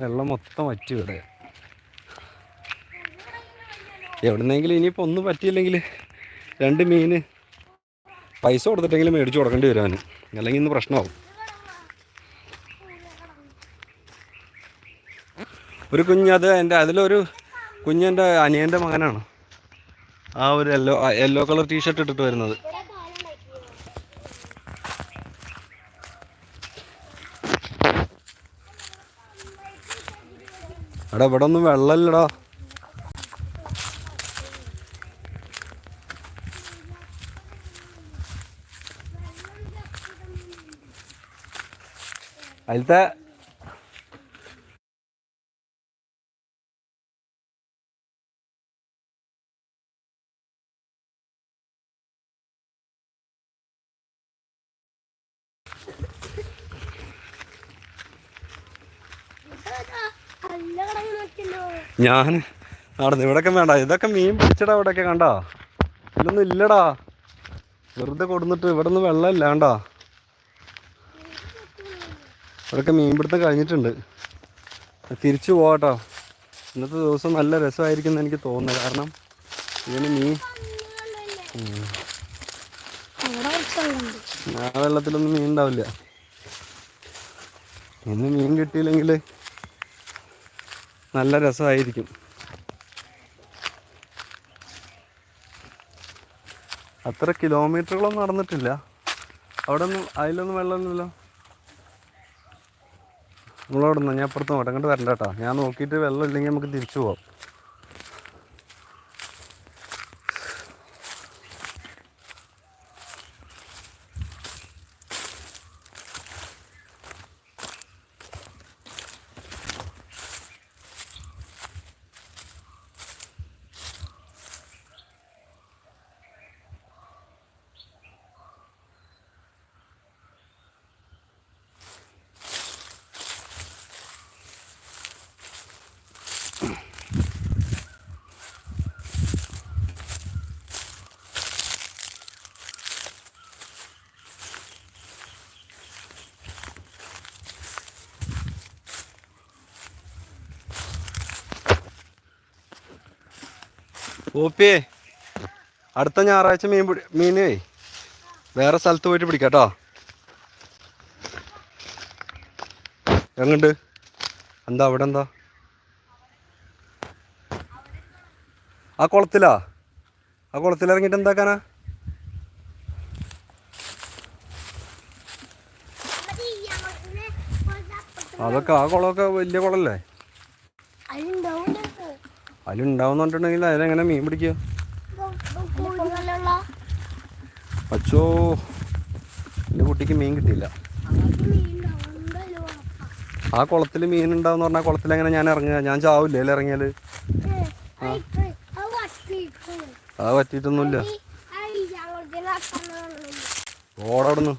വെള്ളം മൊത്തം വറ്റി ഇവിടെ. എവിടുന്നെങ്കിലും ഇനിയിപ്പോൾ ഒന്നും പറ്റിയില്ലെങ്കിൽ 2 മീൻ പൈസ കൊടുത്തിട്ടെങ്കിലും മേടിച്ച് കൊടുക്കേണ്ടി വരാൻ, അല്ലെങ്കിൽ ഇന്ന് പ്രശ്നമാവും. ഒരു കുഞ്ഞത് അതിലൊരു കുഞ്ഞെൻ്റെ അനിയൻ്റെ മകനാണ്. ആ ഒരു യെല്ലോ കളർ ടീഷർട്ട് ഇട്ടിട്ട് വരുന്നത്. എടാ ഇവിടെ ഒന്നും വെള്ളമില്ലടാ. അതിലത്തെ ഞാൻ നടന്നു. ഇവിടെയൊക്കെ വേണ്ട, ഇതൊക്കെ മീൻ പിടിച്ചടാ. ഇവിടെയൊക്കെ കണ്ടാ, ഇതൊന്നും ഇല്ലടാ. വെറുതെ കൊടുന്നിട്ട് ഇവിടെ ഒന്നും വെള്ളമില്ല. കണ്ടാ, ഇവിടെയൊക്കെ മീൻ പിടുത്തം കഴിഞ്ഞിട്ടുണ്ട്. തിരിച്ചു പോവാട്ടോ. ഇന്നത്തെ ദിവസം നല്ല രസമായിരിക്കും എന്ന് എനിക്ക് തോന്നുന്നത്. കാരണം ഇതിന് മീൻ ആ വെള്ളത്തിലൊന്നും മീൻ ഉണ്ടാവില്ല. ഇന്ന് മീൻ കിട്ടിയില്ലെങ്കിൽ നല്ല രസമായിരിക്കും. അത്ര കിലോമീറ്ററുകളൊന്നും നടന്നിട്ടില്ല. അവിടെ ഒന്നും അതിലൊന്നും വെള്ളമൊന്നുമില്ലല്ലോ. നമ്മളവിടെ നിന്ന് ഞാൻ അപ്പുറത്ത് നോട്ടെ, അങ്ങോട്ട് വരണ്ട കേട്ടോ. ഞാൻ നോക്കിയിട്ട് വെള്ളം ഇല്ലെങ്കിൽ നമുക്ക് തിരിച്ചു പോവാം. ഓപ്പിയേ, അടുത്ത ഞായറാഴ്ച മീനേ വേറെ സ്ഥലത്ത് പോയിട്ട് പിടിക്കാട്ടോ. എങ്ങണ്ട്? എന്താ അവിടെ എന്താ? ആ കുളത്തിലാ? ആ കുളത്തിലിറങ്ങിയിട്ട് എന്താക്കാനാ? അതൊക്കെ ആ കുളമൊക്കെ വലിയ കുളമല്ലേ? അതിലുണ്ടാവുന്ന പറഞ്ഞിട്ടുണ്ടെങ്കിൽ അതിലെങ്ങനെ മീൻ പിടിക്കുക? അച്ചോ, എൻ്റെ കുട്ടിക്ക് മീൻ കിട്ടിയില്ല. ആ കുളത്തിൽ മീൻ ഉണ്ടാവുന്ന പറഞ്ഞാൽ കുളത്തിലെങ്ങനെ ഞാൻ ഇറങ്ങുക? ഞാൻ ചാവില്ലേ അതിൽ ഇറങ്ങിയാൽ? അത് പറ്റിയിട്ടൊന്നുമില്ല. ഓടവിടുന്ന്.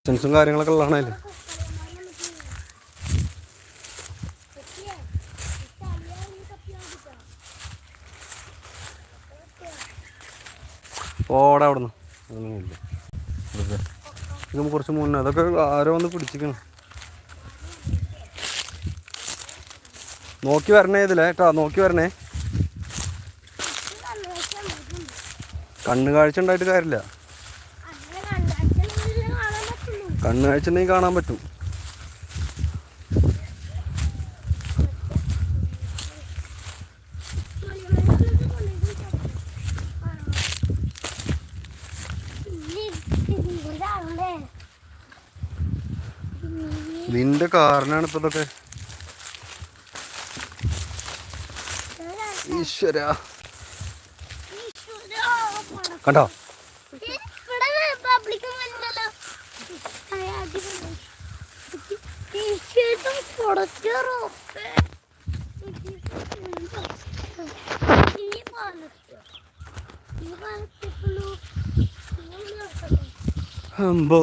ലൈസൻസും കാര്യങ്ങളൊക്കെ ഉള്ളതാണല്ലേ. ഓടാ അവിടുന്ന്. ഒന്നുമില്ല. ഇത് കുറച്ച് മുന്നേ അതൊക്കെ ആരോ വന്ന് പിടിച്ചിരിക്കണം. നോക്കി വരണേ ഇതിലെ കേട്ടോ, നോക്കി വരണേ. കണ്ണ് കാഴ്ച ഉണ്ടായിട്ട് കാര്യമില്ല. കണ്ണ് കാഴ്ച ഉണ്ടെങ്കിൽ കാണാൻ പറ്റും. നിന്റെ കാരണമാണ് ഇപ്പൊ ഇതൊക്കെ. ഈശ്വര, കണ്ടോ? അമ്പോ,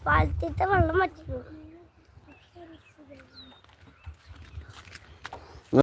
പാലത്തിത്തെ വെള്ളം